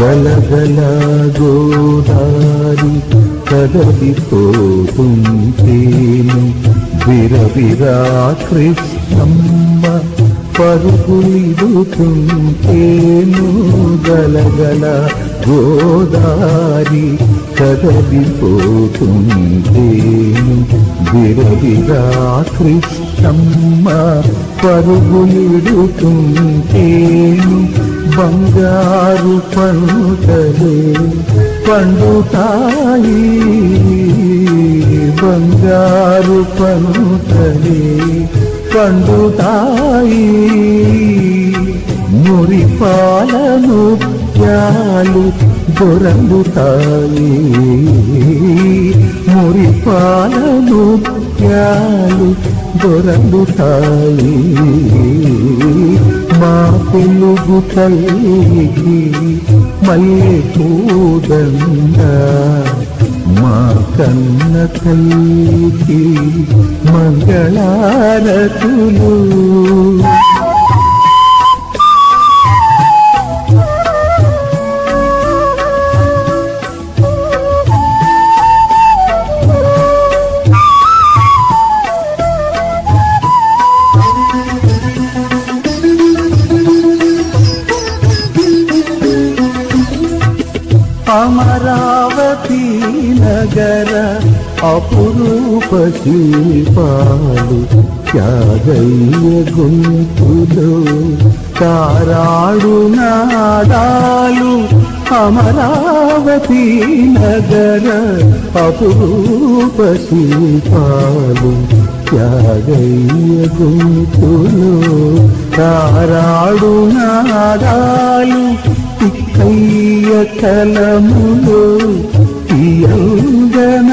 గలగల గోదారి కదలిపోతుంటేను విరవిరా కృష్ణమ్మ పరుగులిడుతుంటేను గలగల గోదారి కదలిపోతుంటేను విరవిరా కృష్ణమ్మ పరుగులిడుతుంటేను బంగారు పంటలే పండుతాయి బంగారు పంటలే పండుతాయి మురిపాలను ముత్యాలు దొరందుతాయి మురిపాలను ముత్యాలు దొరందుతాయి మా తెలుగు తల్లికి మల్లె పూదండ మా కన్న తల్లికి మంగళారతులు అమరావతి నగర అపురూప శిల్పాలు త్యాగయ్య గొంతులో తారాడు నాదాలు అమరావతి నగర అపురూప శిల్పాలు త్యాగయ్య గొంతులో తారాడు నాదాలు తిక్కయ్య కలములో తీయంగనాలు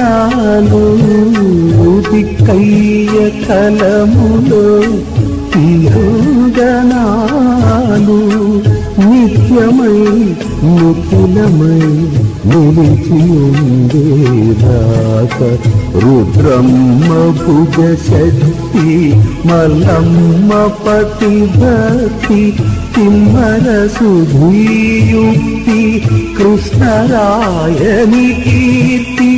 తిక్కయ్య కలములో తీయంగనాలు నిత్యమై నిఖిలమై నిలిచి ఉండేదాక రుద్రమ్మ భుజ శక్తి మల్లమ్మ పతి భక్తి తిమ్మర సుధీయుక్తి కృష్ణరాయని కీర్తి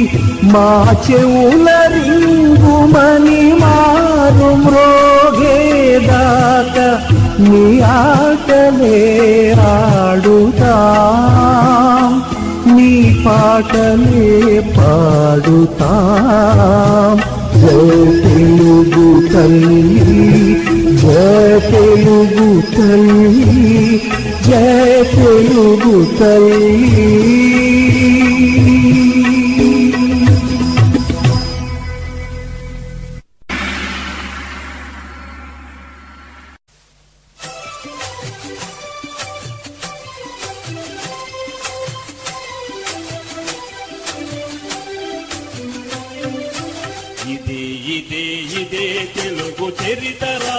మా చెవుల రింగుమని మారు మ్రోగేదాక నీ ఆటలే ఆడుతాం నీ పాటలే పాడుతాం జయ తెలుగు తల్లి జయ తెలుగు తల్లి జయ తెలుగు తల్లి. ఇదే తెలుగు చరితరా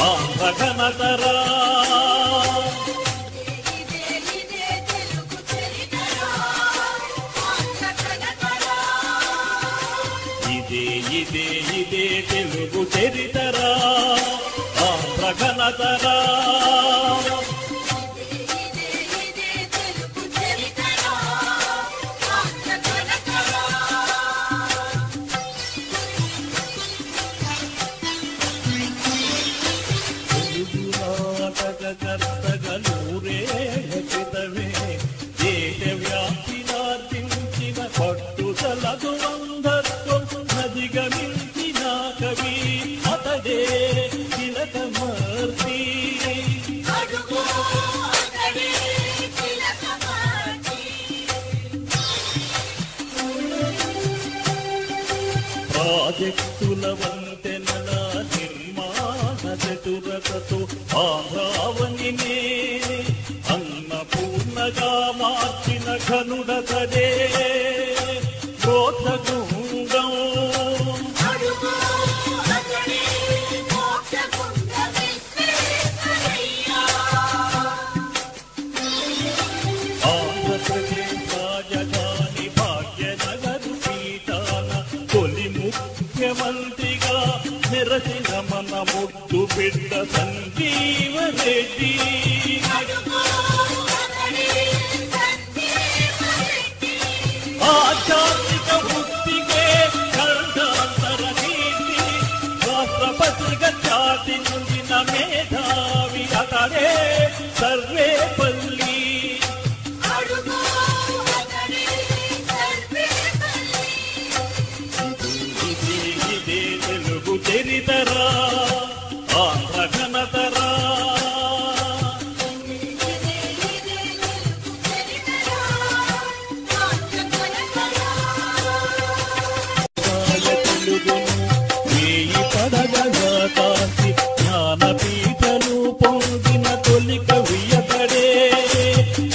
ఆంధ్ర ఘనతరా ఇదే తెలుగు చరితరా ఆంధ్ర ఘనతరా ప్రాజెక్టుల వంతెనల నిర్మాణ చతురతతో ఆంధ్రావనినే అన్నపూర్ణగా మార్చిన ఘనుడతడే గోత్రగుండం. ఆంధ్రప్రదేశ్ రాజధాని భాగ్యనగరు పీఠాన తొలి ముఖ్యమంత్రిగా నిరసిన మన ముద్దు బిడ్డ సంజీవ రెడ్డి. ఆధ్యాత్మిక వృత్తికే ఖండాంతర కీర్తి రాష్ట్రపతిగా ఖ్యాతి నొందిన మేధావి అతడే సర్వేపల్లి. ఇదే తెలుగు చరితరా ఆంధ్ర ఘనతరా. వేయి పడగగా కాసి జ్ఞానపీఠలు పొందిన తొలి కవి అతడే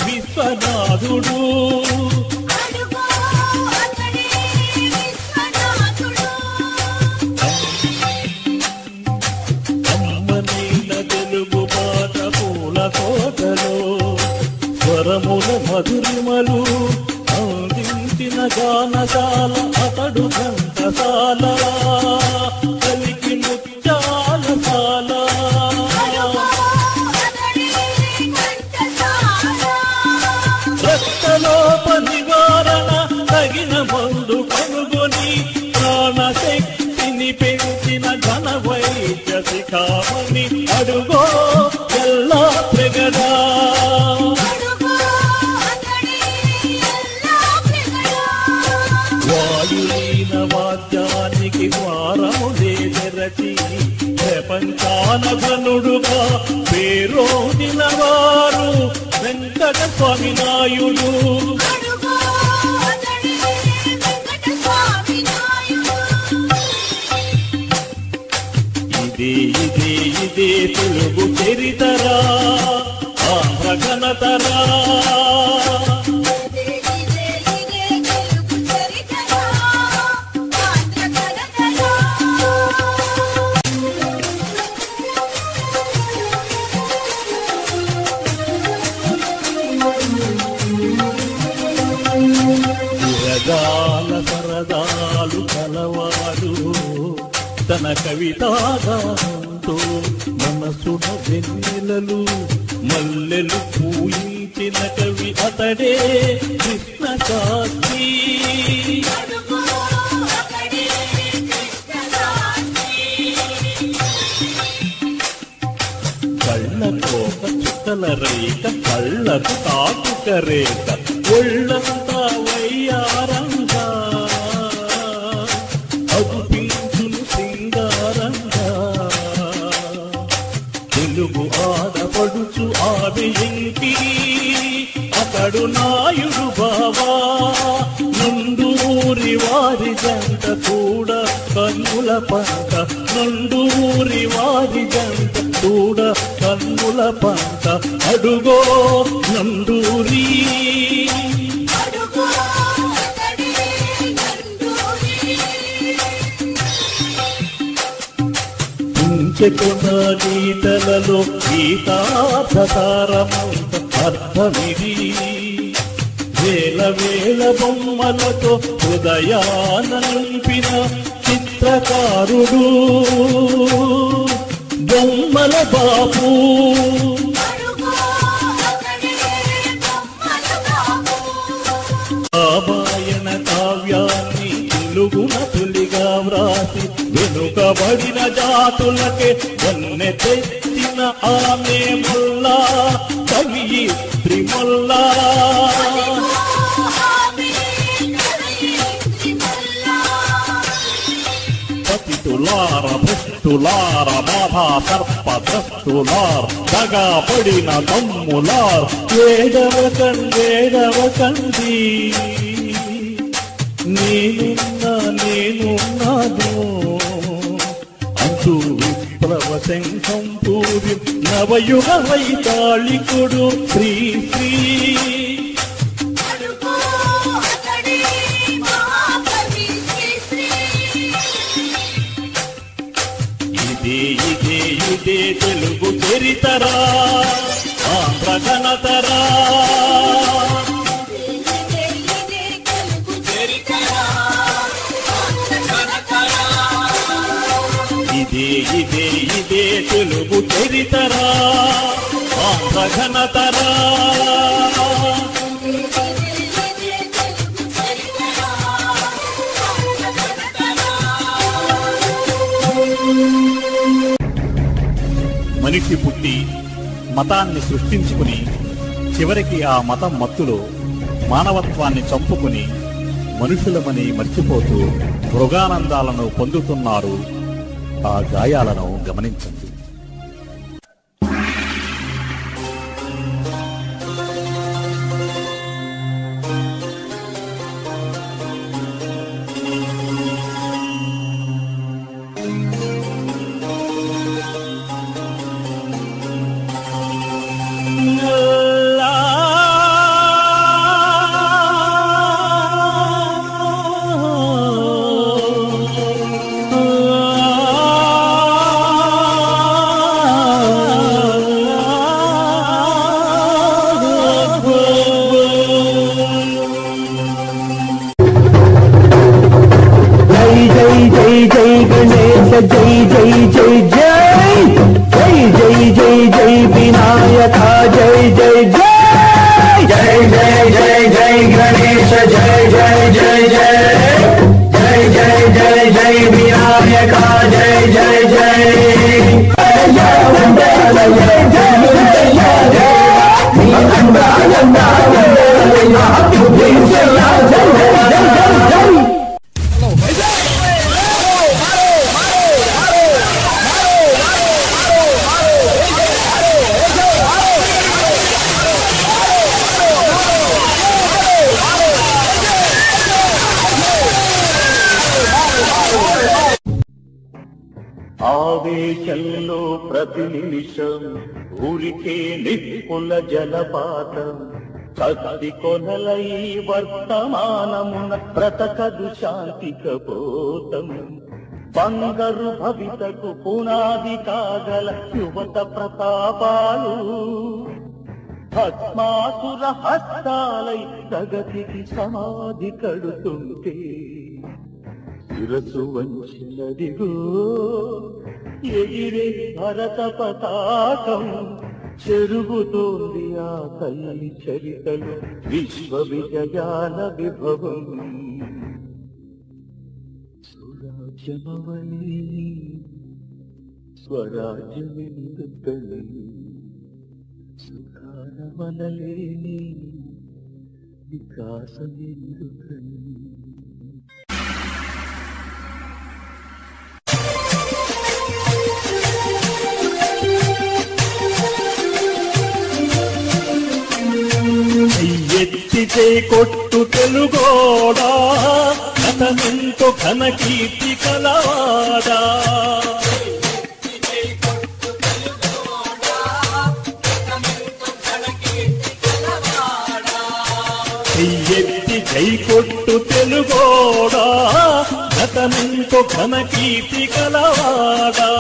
విశ్వనాథుడు. అమ్మనైన తెలుగు పాట పూల తోటలో స్వరముల మధురిమలు అందించిన గానశాల అతడు ఘంటసాల కలికి ముత్యాల సాల. రక్తలోప నివారణ తగిన మందు కనుగొని ప్రాణశక్తిని పెంచిన ఘన వైద్య శిఖామణి అడుగో ఎల్లా ప్రగడా. వాయులీన వాద్యానికి వారములే తెరచి ప్రపంచాన ఘనుడుగా పేరొందిన వారు వెంకట స్వామి నాయుడు. ఇదే తెలుగు చరితరా ఆంధ్ర ఘనతరా. సరదాలు కలవాడు తన కవితాగానంతో మనసున వెన్నెలలు మల్లెలు పూయించిన కవి అతడే కృష్ణ శాస్త్రి. కళ్ళకోక చుక్కల రేఖ కళ్ళకు తాకుక రేఖ ఒళ్ళంతా వయ్యారంగా అగుపించును సింగారంగా. తెలుగు ఆడపడుచు ఆమె ఇంటి అతడు నాయుడు బావా. నుండూరి వారి జంట కూడా కన్నుల పంట నుండూరి వారి జంట కూడా కన్నుల పంట అడుగో నందూరి. చెకున గీతలలో గీతార్థతారమంత అర్థమిది. వేల వేల బొమ్మలతో హృదయాన నింపిన చిత్రకారుడు బొమ్మల బాపు. రామాయణ కావ్యాన్ని తెలుగున తొలిగా వ్రాసి వెనుకబడిన జాతులకే వన్నె తెచ్చిన ఆమె మొల్లా కవియిత్రి మొల్లా. పతితులార భ్రష్టులార బాధా సర్ప ద్రష్టులార్ దగా పడిన దమ్ములార్ వేడవకండి నేనున్నాను అంటూ విప్లవ శంఖం పూరి నవయుగ వైతాళికుడు శ్రీ శ్రీ. ఇదే తెలుగు చరితరా ఆంధ్ర ఘనతరా. ఇదే తెలుగు చరితరా ఆంధ్ర ఘనతరా. మనిషి పుట్టి మతాన్ని సృష్టించుకుని చివరికి ఆ మతం మత్తులో మానవత్వాన్ని చంపుకుని మనుషులమని మర్చిపోతూ మృగానందాలను పొందుతున్నారు. ఆ గాయాలను గమనించండి. जय जय जय जय जय जय जय जय विनायका जय जय जय जय जय जय जय गणेश जय जय जय जय जय जय जय जय विनायका जय जय जय ఆవేశంలో ప్రతి నిమిషం ఊరికే నిప్పుల జలపాతం కత్తి కొనలై వర్తమానమున బ్రతకదు శాంతికపోతం బంగారు భవితకు పునాది కాగల యువత ప్రతాపాలు భస్మాసుర హస్తాలై ప్రగతికి సమాధి కడుతుంటే శిరసు వంచినదిగో ఎగిరే భరత పతాకం చెరుగుతోంది ఆ తల్లి చరితలు విశ్వ విజయాల విభవం సురాజ్యమవని స్వరాజ్యమెందుకని సుఖానమనలేని వికాసమెందుకని ఎత్తితే కొట్టు తెలుగోడా అతనెంతో ఘన కీర్తి కలవాడా ఎత్తి జై కొట్టు తెలుగోడా అతనెంతో ఘన కీర్తి కలవాడా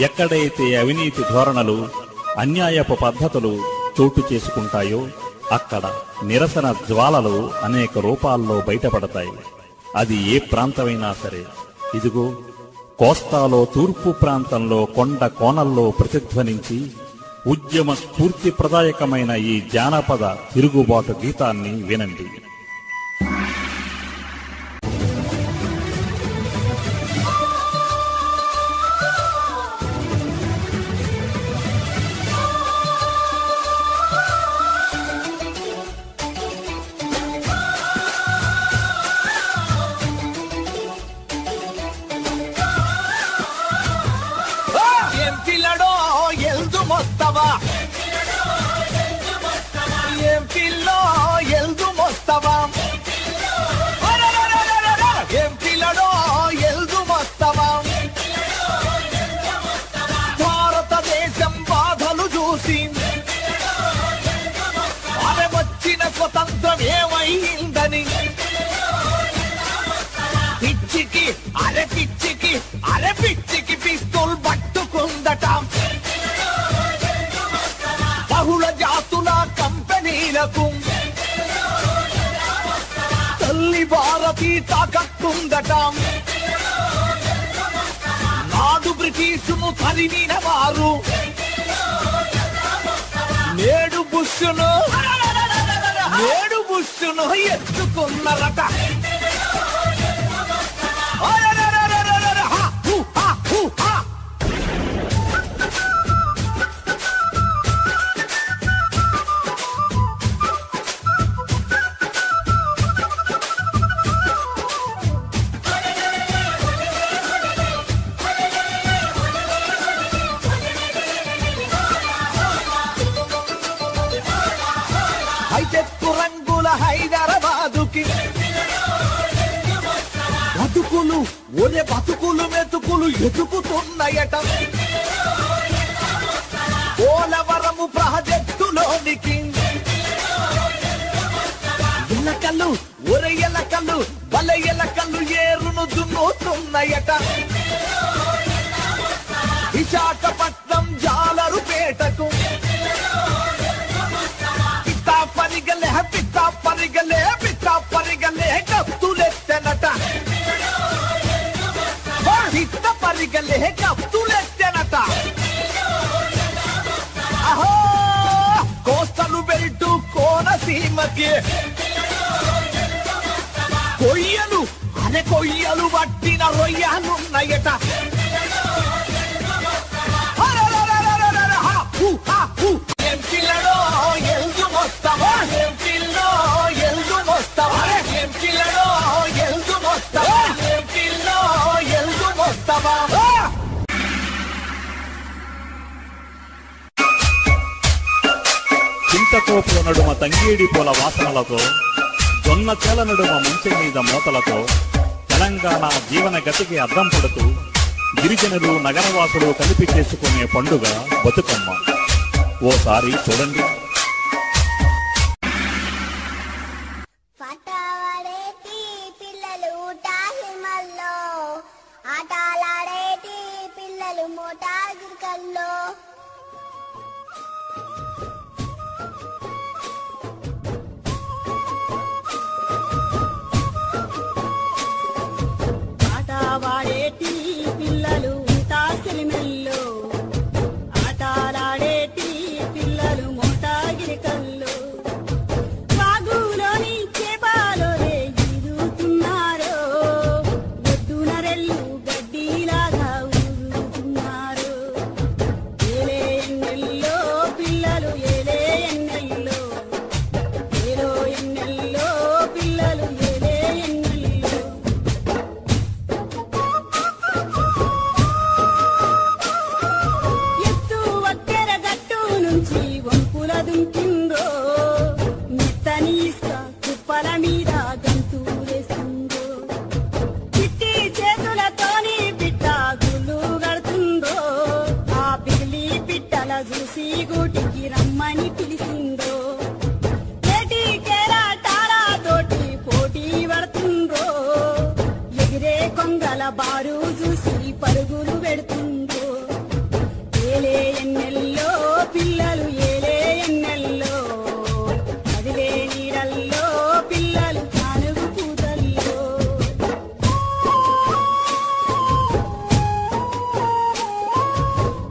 ఎక్కడైతే అవినీతి ధోరణులు అన్యాయపు పద్ధతులు చోటు చేసుకుంటాయో అక్కడ నిరసన జ్వాలలు అనేక రూపాల్లో బయటపడతాయి. అది ఏ ప్రాంతమైనా సరే. ఇదిగో కోస్తాలో తూర్పు ప్రాంతంలో కొండ కోణల్లో ప్రతిధ్వనించి ఉద్యమ స్ఫూర్తిప్రదాయకమైన ఈ జానపద తిరుగుబాటు గీతాన్ని వినండి. భారతదేశం బాధలు చూసి అరే వచ్చిన స్వతంత్రం ఏమైందని పిచ్చికి అరే పిచ్చికి పిస్తూల్ పట్టుకుందట. బహుళ జాతుల కంపెనీలకు తల్లి భారతి తాకట్టుందట. ఆనాడు బ్రిటిషును తరిమిన వారు నేడు బుష్ను ఎత్తుకున్నారట. హైటెక్కు రంగుల హైదరాబాదుకి బతుకులు ఒరే బతుకులు మెతుకులు ఎతుకుతున్నాయట. పోలవరము ప్రాజెక్టులోనికి ఎలకలు ఒరే ఎలకలు బల ఎలకలు ఏరును దున్నుతున్నాయట. విశాఖపట్నం జాలరుపేటకు పిత్తా పరిగలే కత్తులెత్తెనట. పిత్త పరిగలే కత్తులెత్తెనట. అహో కోస్తలు బెల్టు కోనసీమకి కొయ్యలు పట్టిన రొయ్యనున్నాయట. ఎంపిల్లడో ఎల్దు మొత్తమా ఎంపిల్లో ఎల్దు మొత్తమా ఎంపిల్లడో ఎల్దు మొత్తమా ఎంపిల్లో ఎల్దు మొత్తమా. చింతకోపుల నడుమ తంగేడి పూల వాసనలతో జొన్న చేల నడుమ మంచె మీద మూతలతో తెలంగాణ జీవన గతికి అద్దం పడుతూ గిరిజనులు నగరవాసులు కలిపి చేసుకునే పండుగ బతుకమ్మ. ఓసారి చూడండి. పట్టవాడేటి పిల్లలు టాహిమల్లో ఆటలాడేటి పిల్లలు మోటాగిరికల్లో ఆటవాడేటి పిల్లలు టాసిలిమెల్లో ఆటలాడేటి పిల్లలు మోటాగిరికల్లో వాగులోని చేపాలోనే ఈదుతున్నారు ఒడ్డున రెల్లు గడ్డిలాగా ఊరుతున్నారు. ఏలే ఎన్నెల్లో పిల్లలు ఏలే ఎన్నెల్లో ఏలో ఎన్నెల్లో పిల్లలు ఏలే ఎన్నెల్లో. ఎత్తు ఒక్కెర గట్టు నుంచి వంపుల దుంకిందో మెత్తని ఇసుక కుప్పల మీద గంతులేస్తుందో చిట్టి చేతులతోని పిట్ట గుళ్ళు కడుతుందో ఆ పిల్లి పిట్టల చూసి గూటికి రమ్మని పిలిచిందో ఏటి కేరాటాల తోటి పోటీ పడుతుందో ఎగిరే కొంగల బారు చూసి పరుగులు పెడుతుందో. ఏలే ఎన్నెల్లో పిల్లలు ఏలే ఎన్నెల్లో అదిలే నీడల్లో పిల్లలు కానుగు పూతల్లో.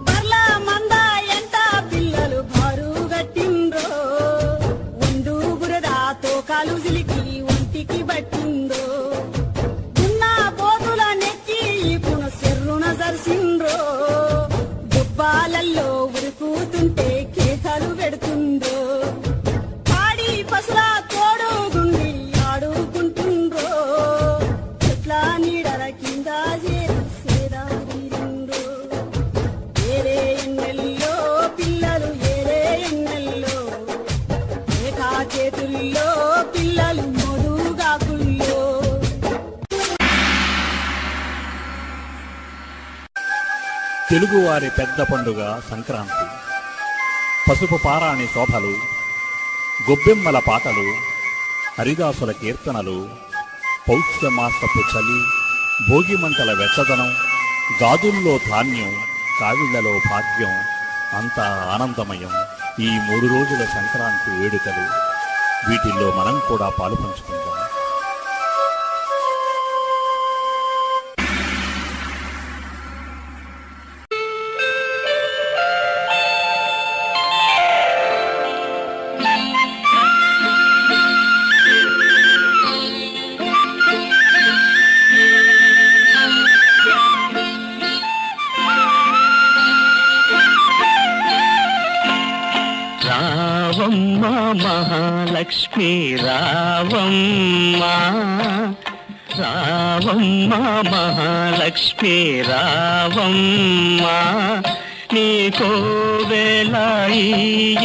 బర్ల మంద ఎంట పిల్లలు బారు గట్టిండ్రో ఉండు బురద తోకాలు సిలికి ఒంటికి బట్టిందో. ఉన్న పోతుల నెక్కి పున సెర్రున జర్సిండ్రో దుబ్బాలల్లో ఉరుకుతుంటే కేకలు పెడుతుందో. పాడి పసుల తోడు గుండి ఆడుకుంటుండ్రో చెట్ల నీడల కింద చేరి సేదారిండ్రో. ఏలే ఎన్నెల్లో పిల్లలు ఏలే ఎన్నెల్లో ఏకా చేతుల్లో పిల్లలు మోదుగాకుల్లో. తెలుగువారి పెద్ద పండుగ సంక్రాంతి. పసుపు పారాణి శోభలు, గొబ్బెమ్మల పాటలు, హరిదాసుల కీర్తనలు, పౌష్యమాసపు చలి, భోగిమంటల వెచ్చదనం, గాజుల్లో ధాన్యం, కావిళ్లలో భాగ్యం, అంతా ఆనందమయం. ఈ 3 రోజుల సంక్రాంతి వేడుకలు, వీటిల్లో మనం కూడా పాలు పంచుకుంటాం. రావమ్మ మహాలక్ష్మి రావమ్మ, నీకోవేళ ఈ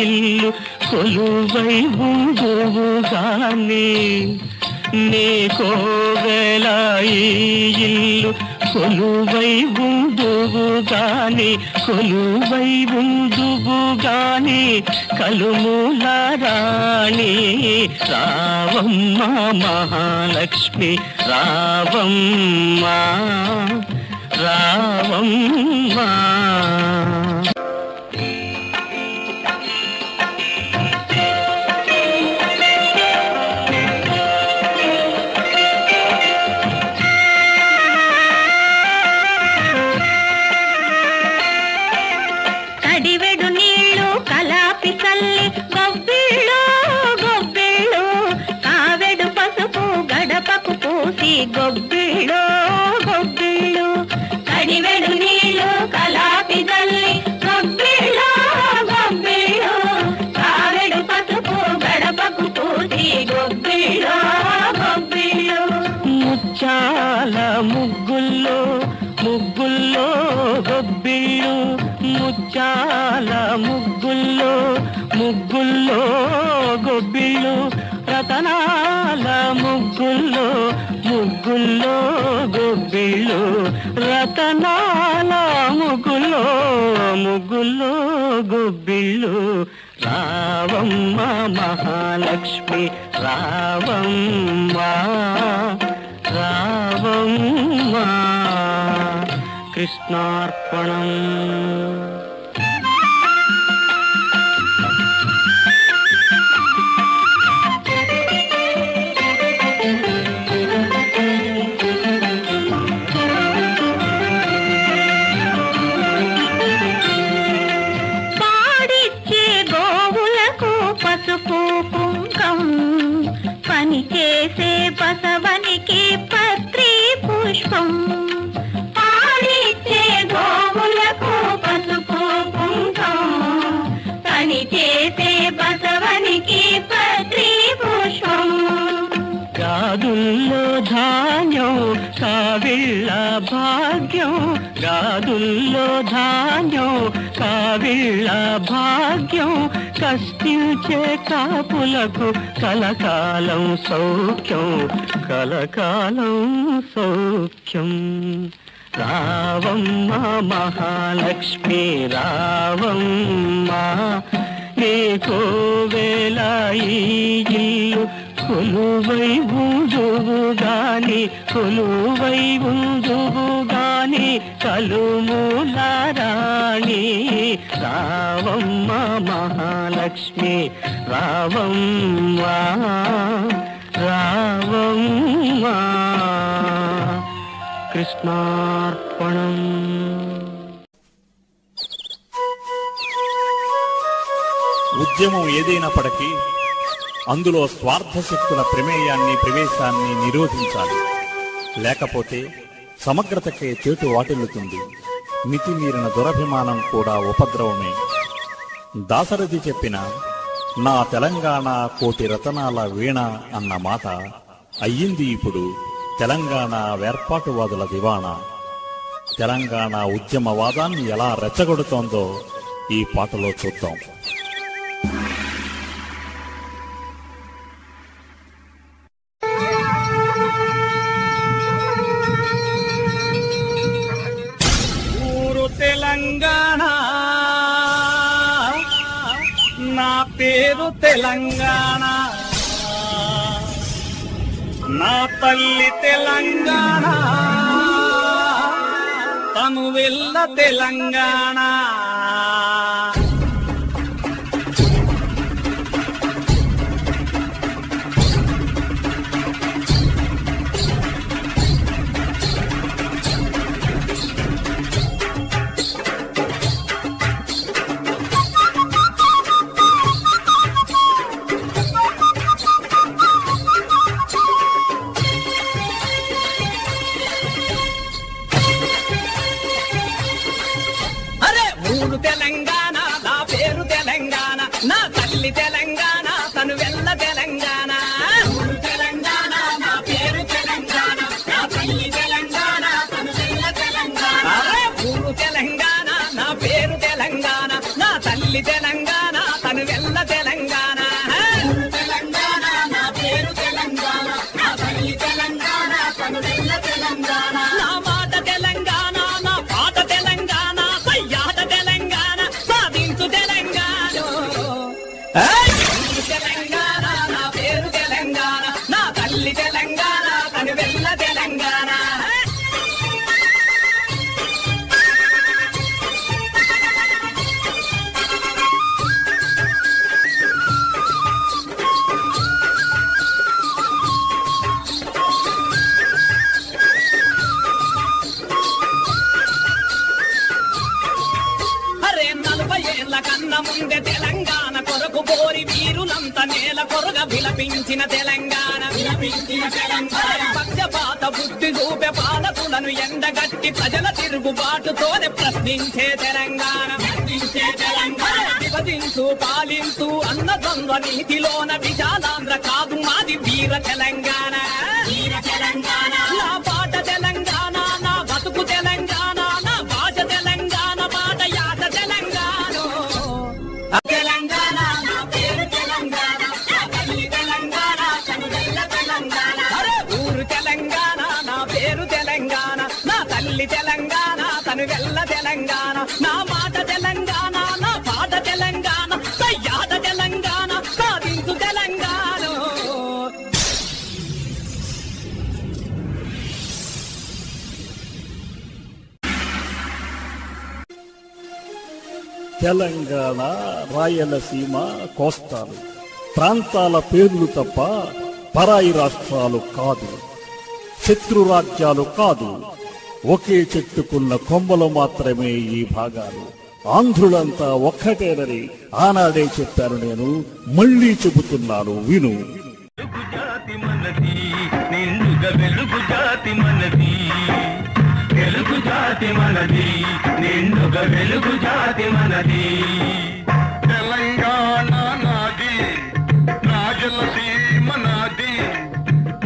ఇల్లు కొలువై ఉందువుగాని, నీకోవేళ ఈ ఇల్లు కొలువై ఉందువుగాని, కొలువై ఉందువుగాని కలుమూల రాణి రావమ్మ మహాలక్ష్మి రావమ్మ రావమ్మ. కడివెడు నీళ్ళు కలాపి కల్లి గొబ్బిళ్ళు గొబ్బిళ్ళు, కావెడు పసుపు గడపకు పూసి గొబ్బిళ్ళు గొబ్బిళ్ళు. కడివెడు నీళ్ళు కలాపి కల్లి గొబ్బిళ్ళు గొబ్బిళ్ళు, కావెడు పసుపు గడపకు పూసి గొబ్బిళ్ళు గొబ్బిళ్ళు. ముచ్చాల ముగ్గుల్లో ముగ్గుల్లో గొబ్బిళ్ళు, ముచ్చాల ముగ్గుల్లో ముగ్గుల్లో గొబ్బిళ్ళు, రతనాల ముగ్గుల్లో ముగ్గుల్లో గొబ్బిళ్ళు, రతనాల ముగ్గుల్లో ముగ్గుల్లో గొబ్బిళ్ళు. రావమ్మ మహాలక్ష్మి రావమ్మ రావమ్మ. కృష్ణార్పణం. పాడిచ్చే గోవులకు పసుపు కుంకం, పని చేసే బసవనికి పత్రి పుష్పం. పాడిచ్చే గోవులకు పసుపు కుంకం, పని చేసే బసవనికి పత్రి పుష్పం. గాదుల్లో ధాన్యం కావిళ్ళ భాగ్యం, గాదుల్లో ధాన్యం కావిళ్ళ భాగ్యం, కష్టించే కాపులకు కలకాలం సౌఖ్యం కలకాలం సౌఖ్యం. రావమ్మ మహాలక్ష్మి రావమ్మ, నీకోవేళ ఈ ఇల్లు కొలువై ఉందువుగాని, కొలువై ఉందువుగాని కలుమూల రాణి రావమ్మ మహాలక్ష్మి రావమ్మ రావమ్మ. కృష్ణార్పణం. ఉద్యమం ఏదైనప్పటికీ అందులో స్వార్థ శక్తుల ప్రమేయాన్ని ప్రవేశాన్ని నిరోధించాలి. లేకపోతే సమగ్రతకే చేటు వాటిల్లుతుంది. మితిమీరిన దురభిమానం కూడా ఉపద్రవమే. దాశరథి చెప్పిన నా తెలంగాణ కోటి రతనాల వీణ అన్న మాట అయ్యింది ఇప్పుడు తెలంగాణ వేర్పాటువాదుల దివాణా. తెలంగాణ ఉద్యమవాదాన్ని ఎలా రెచ్చగొడుతోందో ఈ పాటలో చూద్దాం. తెలంగాణ నా పేరు తెలంగాణ, నా తల్లి తెలంగాణ, తను వెళ్ళ తెలంగాణ. మూడు తెలంగాణ తెలంగాణ తను వెళ్ళ తెలంగాణ. కన్న ముందే తెలంగాణ కొరకు పోరి వీరులంతా నేల కొరగ విలపించిన తెలంగాణ. పక్షపాత బుద్ధి చూపే పాలకులను ఎండగట్టి ప్రజల తిరుగుబాటుతోనే ప్రశ్నించే తెలంగాణ. విభజించు పాలించు అన్న ద్వంద్వ నీతిలోన విశాలాంధ్ర కాదు మాది వీర తెలంగాణ. నా పాట తెలంగాణ, నా బతుకు తెలంగాణ, నా భాష తెలంగాణ, మాట యాట తెలంగాణ. తెలంగాణ నా పేరు తెలంగాణ, నా తల్లి తెలంగాణ తను వెళ్ళ తెలంగాణ. ఊరు తెలంగాణ నా పేరు తెలంగాణ, నా తల్లి తెలంగాణ తను వెళ్ళ తెలంగాణ. నా మాట తెలంగాణ, నా పాట తెలంగాణ, సయ్యాట తెలంగాణ, సాధించు తెలంగాణ. తెలంగాణ, రాయలసీమ, కోస్తాలు ప్రాంతాల పేర్లు తప్ప పరాయి రాష్ట్రాలు కాదు, శత్రు రాజ్యాలు కాదు. ఒకే చెట్టుకున్న కొమ్మలు మాత్రమే ఈ భాగాలు. ఆంధ్రులంతా ఒక్కటేనని ఆనాడే చెప్పాను నేను, మళ్లీ చెబుతున్నాను విను. జాతి మనది నిండుగా వెలుగు జాతి మనది, తెలుగు జాతి మనది నిండుగా వెలుగు జాతి మనది. తెలంగాణ నాది, రాయలసీమ నాది,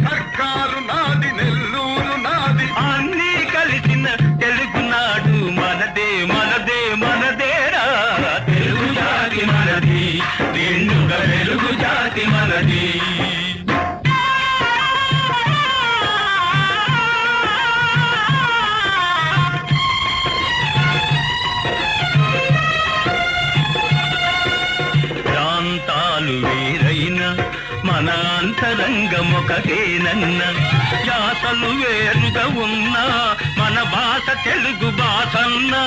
సర్కారు నాది, నెల్లూరు నాది, అన్నీ కలిసిన తెలుగునాడు మనదే మనదే మనదేరా. తెలుగు జాతి మనది నిండుగా వెలుగు జాతి మనది. వేరైన మన అంతరంగమొకటేనన్న, యాసలు వేరుగా ఉన్నా మన భాష తెలుగు భాషన్నా.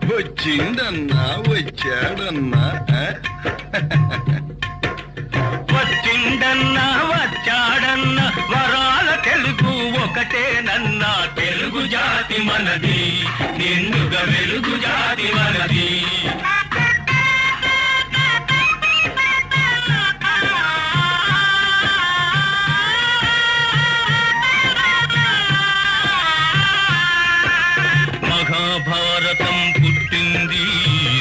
వచ్చిందన్నా వచ్చాడన్నా, వచ్చిందన్నా వచ్చాడన్నా, వరాల తెలుగు ఒకటేనన్నా. తెలుగు జాతి మనది నిండుగా వెలుగు జాతి మనది. మహాభారతం పుట్టింది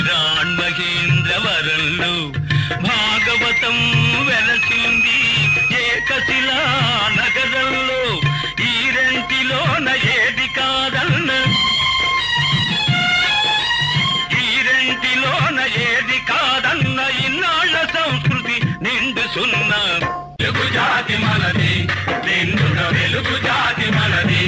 రాణ్మహేంద్రవరంలో, భాగవతం వెలసింది ఏకశిలా నగరంలో. ఈ రెంటిలోన ఏది కాదన్న, ఈ రెంటిలోన ఏది కాదన్న, ఇన్నాళ్ళ సంస్కృతి నిండు సున్నా. తెలుగు జాతి మనది నిండుగా వెలుగు జాతి మనది.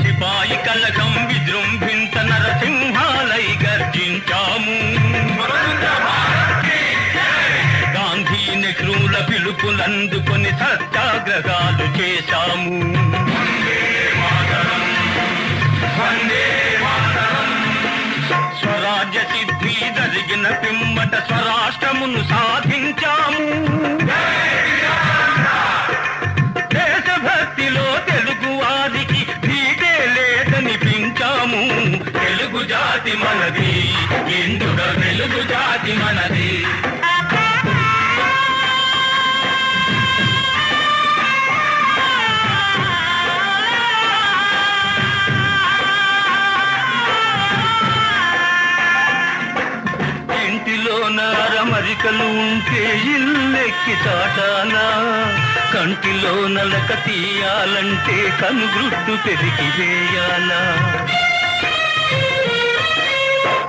సిపాయి కలగం విజృంభించ నరసింహాలై గర్జించాము. గాంధీ నెహ్రూల పిలుపులందుకొని సత్యాగ్రహాలు చేశాము. స్వరాజ్య సిద్ధి జరిగిన పిమ్మట స్వరాష్ట్రమును సాధించాము. దేశభక్తిలో తెలుగు వారికి భీతే లేదనిపించాము. తెలుగు జాతి మనది ఎండుగా వెలుగు జాతి మనది. ఇంటిలోన అరమరికలు ఉంటే ఇల్లెక్కి చాటానా, కంటిలో నలక తీయాలంటే కనుగుడ్డు పెరిగి వేయాలా.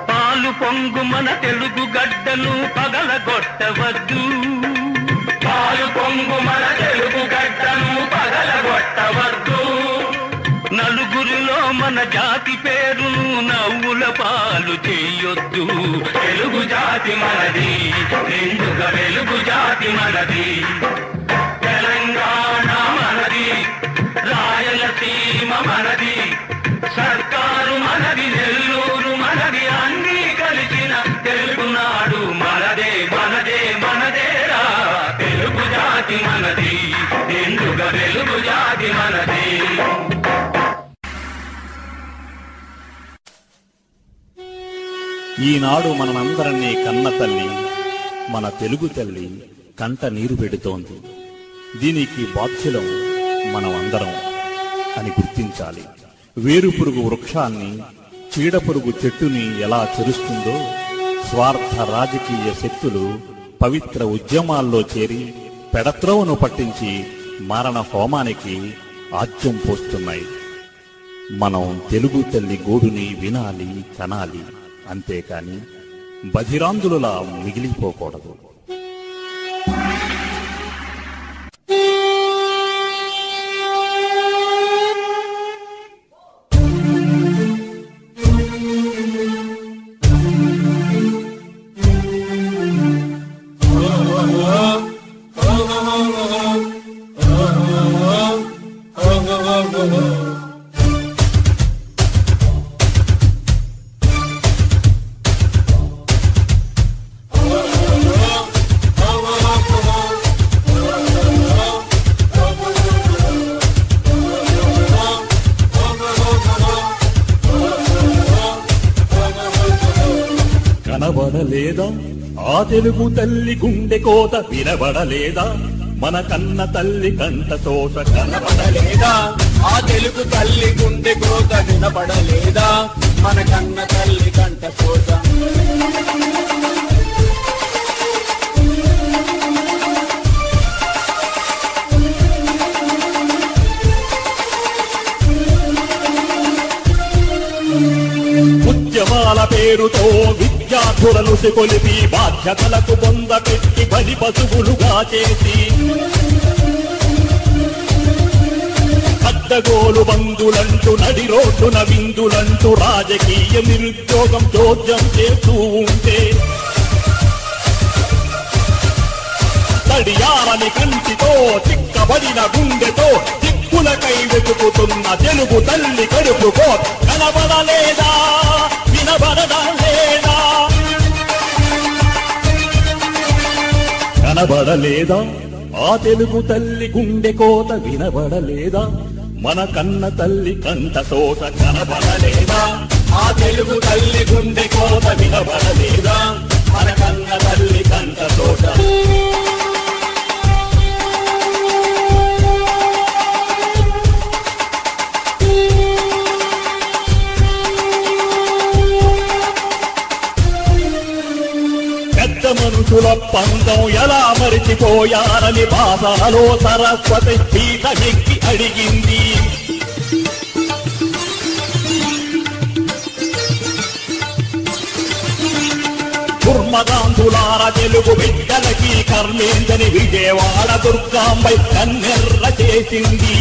పాలు పొంగు మన తెలుగు గడ్డను పగలగొట్టవద్దు, పాలు పొంగు మన తెలుగు గడ్డను పగలగొట్టవద్దు. నలుగురిలో మన జాతి పేరును నవ్వుల పాలు చేయొద్దు. తెలుగు జాతి మనది, నిండుగా వెలుగు జాతి మనది. తెలంగాణ మనది, రాయలసీమ మనది, సర్కారు మనది, నెల్లూరు మనది, అన్నీ కలిసిన తెలుగునాడు మనదే మనదే మనదేరా. తెలుగు జాతి మనది, నిండుగా వెలుగు జాతి మనది. ఈనాడు మనందరినీ కన్న తల్లి, మన తెలుగు తల్లి కంట నీరు పెడుతోంది. దీనికి బాధ్యులం మనం అందరం అని గుర్తించాలి. వేరుపురుగు వృక్షాన్ని, చీడపురుగు చెట్టుని ఎలా చెరుస్తుందో స్వార్థ రాజకీయ శక్తులు పవిత్ర ఉద్యమాల్లో చేరి పెడత్రోవను పట్టించి మారణ హోమానికి ఆజ్యం పోస్తున్నాయి. మనం తెలుగు తల్లి గోడుని వినాలి, కనాలి, అంతేకాని బధిరాంధులులా మిగిలిపోకూడదు. కనబడలేదా ఆ తెలుగు తల్లి గుండె కోత? వినబడలేదా మన కన్న తల్లి కంట శోష? కనబడలేదా ఆ తెలుగు తల్లి గుండె కోత? వినబడలేదా మన కన్న తల్లి కంట శోష? ఉద్యమాల పేరుతో విద్యార్థులను కొలిపి బాధ్యతలకు బొంద పెట్టి బలి పశువులుగా చేసి అడ్డగోలు బంధులంటూ నడి రోడ్డున విందులంటూ రాజకీయ నిరుద్యోగం చోద్యం చేస్తూ ఉంటే తడియారని కంటితో చిక్కబడిన గుండెతో దిక్కులకై వెతుకుతున్న తెలుగు తల్లి కడుపుకో కనబడలేదా? వినబడలేదా? కనబడలేదా ఆ తెలుగు తల్లి గుండె కోత? వినబడలేదా మన కన్న తల్లి కంట శోష? కనబడలేదా ఆ తెలుగు తల్లి గుండె కోత? వినబడలేదా మన కన్న తల్లి కంట శోష? మనుషుల పందం ఎలా మరిచిపోయారని బాధలో సరస్వతి పీఠమెక్కి అడిగింది. దుర్మగాంధులార తెలుగు బిడ్డలకి కర్మేందని విజయవాడ దుర్గాంబై కన్నెర్ర చేసింది.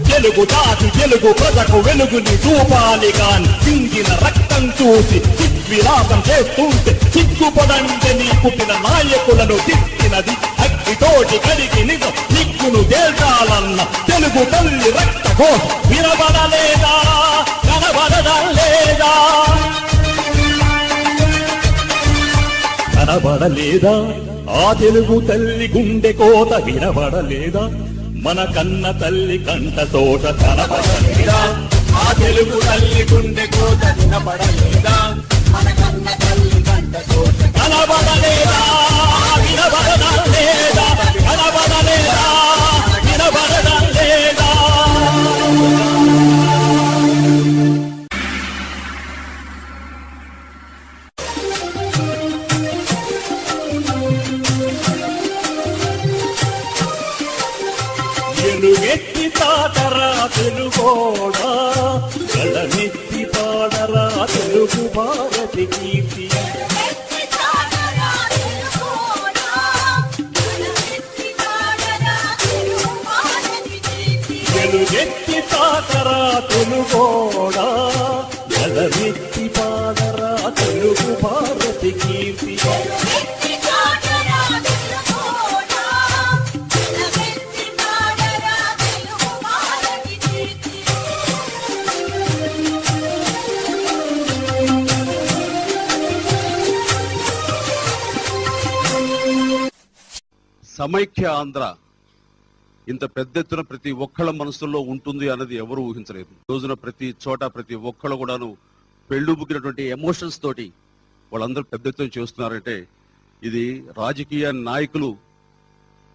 తెలుగు జాతి తెలుగు ప్రజకు వెలుగుని చూపాలి గాని చిందిన రక్తం చూసి చిద్విలాసం చేస్తుంటే సిగ్గుపడంటే నీ పుట్టిన నాయకులను తిట్టినది అగ్గితోటి కడిగి నిజం నిగ్గును తేల్చాలన్న తెలుగు తల్లి రక్త కోసం వినబడలేదా? కనబడలేదా? కనబడలేదా ఆ తెలుగు తల్లి గుండె కోత? వినబడలేదా మన కన్న తల్లి కంట శోష? కనబడలేదా ఆ తెలుగు తల్లి గుండె కోత? వినబడలేదా మన కన్న తల్లి కంట శోష? కనబడలేదా? వినబడలేదా? కనబడలేదా? వినబడలేదా? ఎలుగెత్తి తాటరా తెలుగోడా, గళమెత్తి పాడరా తెలుగు భారతి కీర్తి. ఎత్తి తాకరా తెలుగోడా, ఎదరెత్తి పాడరా తెలుగు భారతి కీర్తి. సమైక్య ఆంధ్ర ఇంత పెద్ద ఎత్తున ప్రతి ఒక్కళ్ళ మనసుల్లో ఉంటుంది అన్నది ఎవరు ఊహించలేదు. రోజున ప్రతి చోట ప్రతి ఒక్కళ్ళు కూడాను పెళ్ళుబుకినటువంటి ఎమోషన్స్ తోటి వాళ్ళందరూ పెద్ద ఎత్తున చేస్తున్నారంటే ఇది రాజకీయ నాయకులు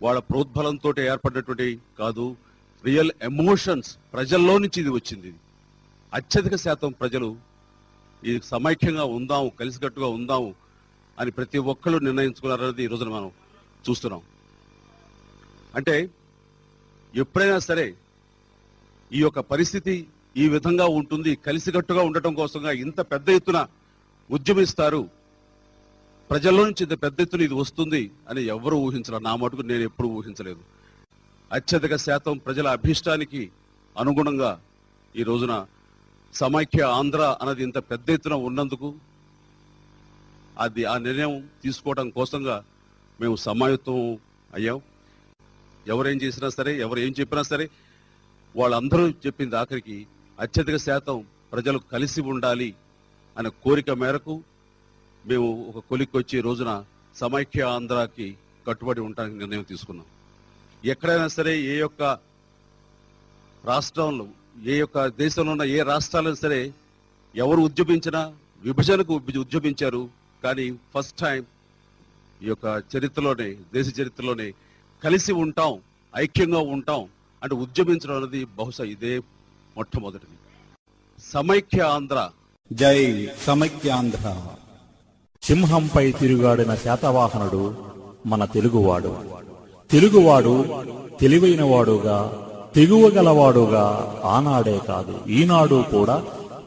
వాళ్ళ ప్రోద్బలంతో ఏర్పడినటువంటి కాదు, రియల్ ఎమోషన్స్ ప్రజల్లో నుంచి ఇది వచ్చింది. అత్యధిక శాతం ప్రజలు ఇది సమైక్యంగా ఉందాము, కలిసికట్టుగా ఉందాము అని ప్రతి ఒక్కళ్ళు నిర్ణయించుకున్నారనేది ఈ రోజున మనం చూస్తున్నాం. అంటే ఎప్పుడైనా సరే ఈ యొక్క పరిస్థితి ఈ విధంగా ఉంటుంది, కలిసికట్టుగా ఉండటం కోసంగా ఇంత పెద్ద ఎత్తున ఉద్యమిస్తారు, ప్రజల్లో నుంచి ఇంత పెద్ద ఎత్తున ఇది వస్తుంది అని ఎవరు ఊహించలేదు. నా మటుకు నేను ఎప్పుడు ఊహించలేదు. అత్యధిక శాతం ప్రజల అభిష్టానికి అనుగుణంగా ఈ రోజున సమైక్య ఆంధ్ర అన్నది ఇంత పెద్ద ఎత్తున ఉన్నందుకు ఆ నిర్ణయం తీసుకోవడం కోసంగా మేము సమాయత్తం అయ్యాం. ఎవరేం చేసినా సరే, ఎవరు ఏం చెప్పినా సరే, వాళ్ళందరూ చెప్పింది ఆఖరికి అత్యధిక శాతం ప్రజలు కలిసి ఉండాలి అనే కోరిక మేరకు మేము ఒక కొలిక్కి వచ్చి రోజున సమైక్య ఆంధ్రాకి కట్టుబడి ఉండడానికి నిర్ణయం తీసుకున్నాం. ఎక్కడైనా సరే ఏ యొక్క రాష్ట్రంలో, ఏ యొక్క దేశంలో ఉన్న ఏ రాష్ట్రాలైనా సరే ఎవరు ఉద్యమించినా విభజనకు ఉద్యమించారు. కానీ ఫస్ట్ టైం ఈ యొక్క చరిత్రలోనే, దేశ చరిత్రలోనే కలిసి ఉంటాం, ఐక్యంగా ఉంటాం అంటే ఉద్యమించడం అనేది బహుశా ఇదే మొట్టమొదటిది. సమైక్య ఆంధ్ర. జై సమైక్యాంధ్ర. సింహంపై తిరుగాడిన శాతవాహనుడు మన తెలుగువాడు. తెలుగువాడు తెలివైనవాడుగా, తెగువగలవాడుగా ఆనాడే కాదు ఈనాడు కూడా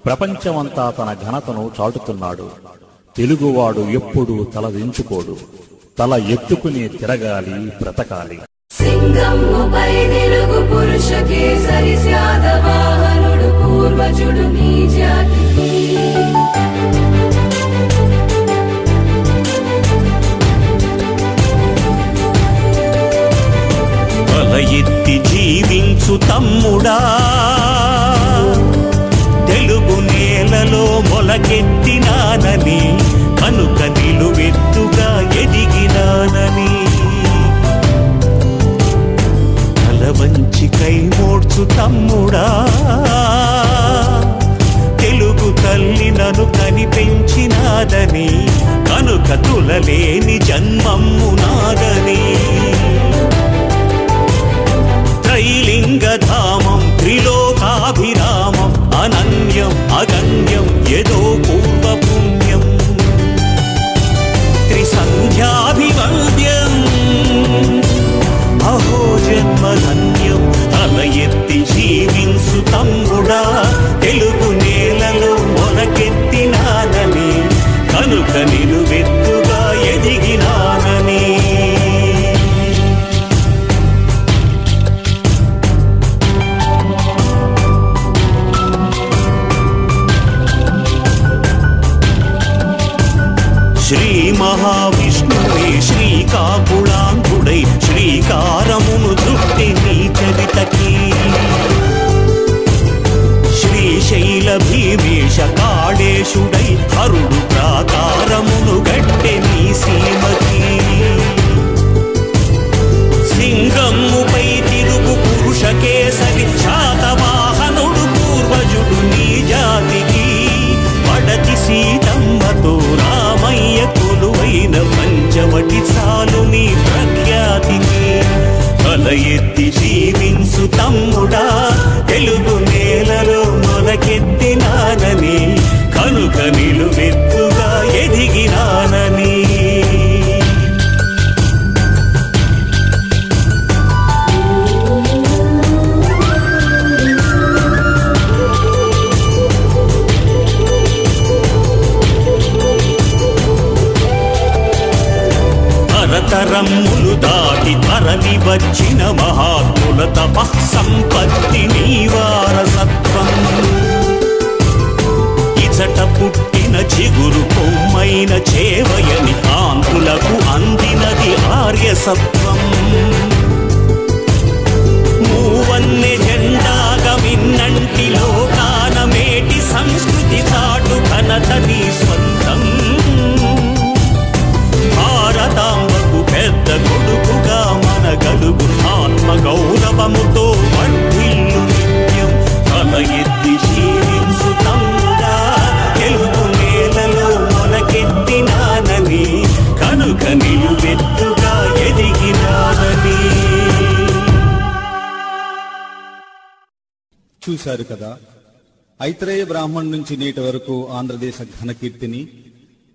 ప్రపంచమంతా తన ఘనతను చాటుతున్నాడు. తెలుగువాడు ఎప్పుడూ తలదించుకోడు, తల ఎత్తుకుని తిరగాలి, బ్రతకాలి. సింగముపై తెలుగు పురుష కేసరి శాతవాహనుడు పూర్వజుడు నీ జాతికి. తల ఎత్తి జీవించు తమ్ముడా, తెలుగు నేలలో మొలకెత్తినానని, కనుక నిలువెత్తుగా ఎదిగినానని. తల వంచి కై మోడ్చు తమ్ముడా, తెలుగు తల్లి నన్ను కనిపెంచినాదని, కనుక తులలేని జన్మమ్ము నాదని. త్రైలింగధామం త్రిలోకాభిరామం అనన్యం అగణ్యం యదో పూర్వ పుణ్యం. త్రిసంధ్యాభివంద్యం అహో జన్మధన్యం. తల ఎత్తి జీవించు తమ్ముడా, తెలుగు నేలలో మొలకెత్తినానని, కనుక నిలువెత్తుగా ఎదిగినానని. శ్రీ మహావిష్ణువే శ్రీకాకుళాంధ్రుడై శ్రీకారమును చుట్టి నీ చరితకి. శ్రీశైల భీమేశ కాళేశుడై హరుడు ప్రాకారమును గట్టె నీ సీమకి. సింగమ్ముపై తిరుగు పురుష కేసరి శాతవాహనుడు పూర్వజుడు నీ జాతికి. పడతి సీతమ్మతో రామయ్య కొలువైన పంచవటి చాలు నీ ప్రఖ్యాతికి. తల ఎత్తి జీవించు తమ్ముడా, తెలుగు నేలలో మొలకెత్తినానని, కనుక నిలువెత్తుగా ఎదిగినానని. తరతరమ్ములు దాటి తరలి వచ్చిన మహాత్ముల బహుళ తపః సంపత్తి నీ వారసత్వం. ఇచట పుట్టిన చిగురు కొమ్మైన చేవయని కాంతులకు అందినది ఆర్యసత్వం. మూవన్నె జెండాగా మిన్నంటి లోకాన మేటి సంస్కృతి చాటు ఘనత నీ స్వంతం. భారతాంబకు పెద్ద కొడుకుగా మన గలుగు ఆత్మ గౌరవముతో వర్ధిల్లు నిత్యం. తల ఎత్తి శీలించు తమ్ముడా తెలుగు నేలలో మొలకెత్తినానని, కనుక నిలువెత్తుగా ఎదిగినానని. చూశారు కదా, ఐత్రేయ బ్రాహ్మణ్ నుంచి నేటి వరకు ఆంధ్రదేశ ఘనకీర్తిని,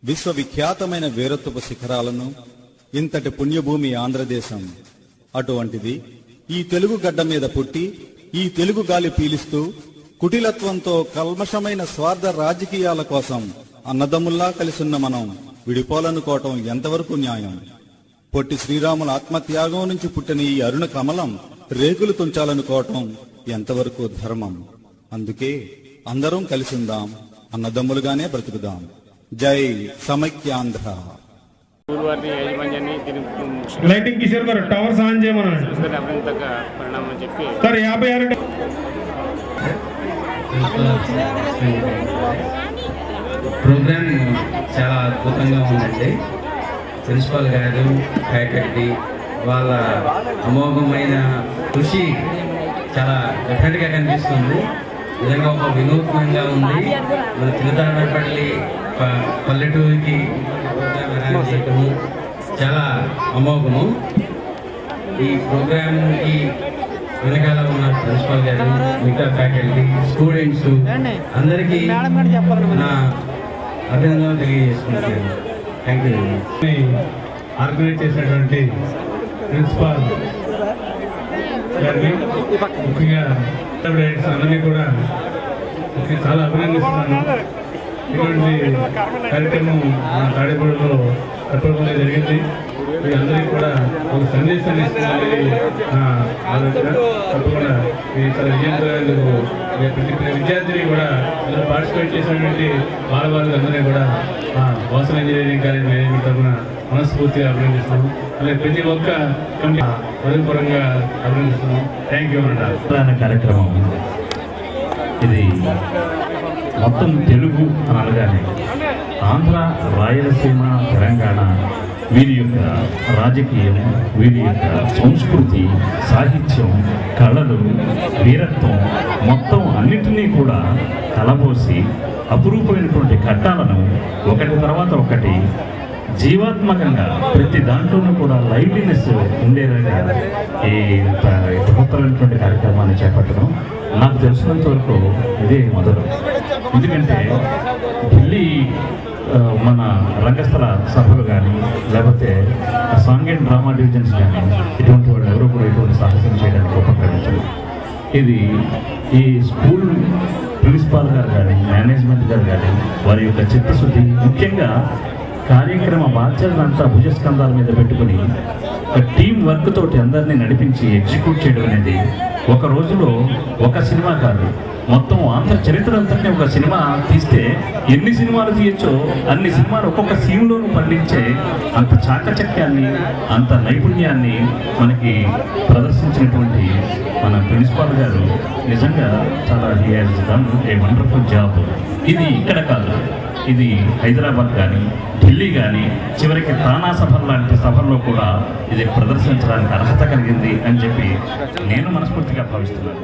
విశ్వవిఖ్యాతమైన వీరత్వపు శిఖరాలను, ఇంతటి పుణ్యభూమి ఆంధ్రదేశం. అటువంటిది ఈ తెలుగు గడ్డ మీద పుట్టి ఈ తెలుగు గాలి పీలిస్తూ కుటిలత్వంతో కల్మషమైన స్వార్థ రాజకీయాల కోసం అన్నదమ్ముల్లా కలిసున్న మనం విడిపోలనుకోవటం ఎంతవరకు న్యాయం? పొట్టి శ్రీరాముల ఆత్మత్యాగం నుంచి పుట్టిన ఈ అరుణ కమలం రేకులు తుంచాలనుకోవటం ఎంతవరకు ధర్మం? అందుకే అందరం కలిసిందాం, అన్నదమ్ములుగానే బ్రతుకుదాం. జై సమైక్యాంధ్ర. లైటింగ్ కిషోర్ గారు టవర్స్ ఆన్ చేయమని పరిణామం చెప్పి సార్ 56 ప్రోగ్రామ్ చాలా అద్భుతంగా ఉందండి. ప్రిన్సిపల్ గారు, ఫ్యాకల్టీ వాళ్ళ అమోఘమైన కృషి చాలా డెఫినెట్గా కనిపిస్తుంది. నిజంగా ఒక వినూత్నంగా ఉంది. మన చిన్నదానపల్లి పల్లెటూరికి చేయటము చాలా అమోఘము. ఈ ప్రోగ్రామ్కి వెనకాల ఉన్న ప్రిన్సిపల్ గారు, మిగతా ఫ్యాకల్టీ, స్టూడెంట్స్ అందరికీ నా అభినందనలు తెలియజేసుకుంటున్నాను. Thank you. ఆర్గనైజ్ చేసినటువంటి ప్రిన్సిపాల్ గారిని, ముఖ్యంగా అందరినీ కూడా చాలా అభినందిస్తున్నాను. ఇటువంటి కార్యక్రమం మన తాడేపల్లిలో తప్పకుండా జరిగింది. మీ అందరికీ కూడా ఒక సందేశాన్ని ఇస్తున్నది నా ఆలోచన. తప్పకుండా మీ చాలా విజయవంతమైనందుకు ప్రతి విద్యార్థిని కూడా అందరూ పార్టిసిపేట్ చేసినటువంటి బాలబాలు అందరినీ కూడా వాసన ఇంజనీరింగ్ కాలేజ్ మేనేజ్మెంట్ తరఫున మనస్ఫూర్తిగా అభినందిస్తున్నాం. అలాగే ప్రతి ఒక్క కమిటీ హృదయపూర్వకంగా అభినందిస్తున్నాం. థ్యాంక్ యూ అంటారు. కార్యక్రమం ఇది మొత్తం తెలుగు అని అనగానే ఆంధ్ర, రాయలసీమ, తెలంగాణ వీరి యొక్క రాజకీయం, వీరి యొక్క సంస్కృతి, సాహిత్యం, కళలు, వీరత్వం మొత్తం అన్నింటినీ కూడా కలబోసి అపురూపమైనటువంటి ఘట్టాలను ఒకటి తర్వాత ఒకటి జీవాత్మకంగా ప్రతి దాంట్లోనూ కూడా లైవ్లీనెస్ ఉండేలాగా ఈ బృహత్తరమైనటువంటి కార్యక్రమాన్ని చేపట్టడం నాకు తెలిసినంత వరకు ఇదే మొదలు. ఎందుకంటే ఢిల్లీ మన రంగస్థల సభలు కానీ, లేకపోతే సాంగ్ అండ్ డ్రామా డివిజన్స్ కానీ, ఇటువంటి వాళ్ళు ఎవరో కూడా ఇటువంటి సాహసం చేయడానికి ఉపక్రమించరు. ఇది ఈ స్కూల్ ప్రిన్సిపాల్ గారు కానీ, మేనేజ్మెంట్ గారు కానీ వారి యొక్క చిత్తశుద్ధి, ముఖ్యంగా కార్యక్రమ బాధ్యతలంతా భుజస్కంధాల మీద పెట్టుకుని ఒక టీం వర్క్ తోటి అందరినీ నడిపించి ఎగ్జిక్యూట్ చేయడం అనేది ఒక రోజులో ఒక సినిమా కాదు, మొత్తం ఆంధ్ర చరిత్ర అంతటినీ ఒక సినిమా తీస్తే ఎన్ని సినిమాలు తీయచ్చో అన్ని సినిమాలు ఒక్కొక్క సీన్లోనూ పండించే అంత చాకచక్యాన్ని, అంత నైపుణ్యాన్ని మనకి ప్రదర్శించినటువంటి మన ప్రిన్సిపాల్ గారు నిజంగా చాలా he has done a wonderful job. ఇది ఇక్కడ కాదు, ఇది హైదరాబాద్ కానీ, ఢిల్లీ కానీ, చివరికి తానా సభలు లాంటి సభల్లో కూడా ఇది ప్రదర్శించడానికి అర్హత కలిగింది అని చెప్పి నేను మనస్ఫూర్తిగా భావిస్తున్నాను.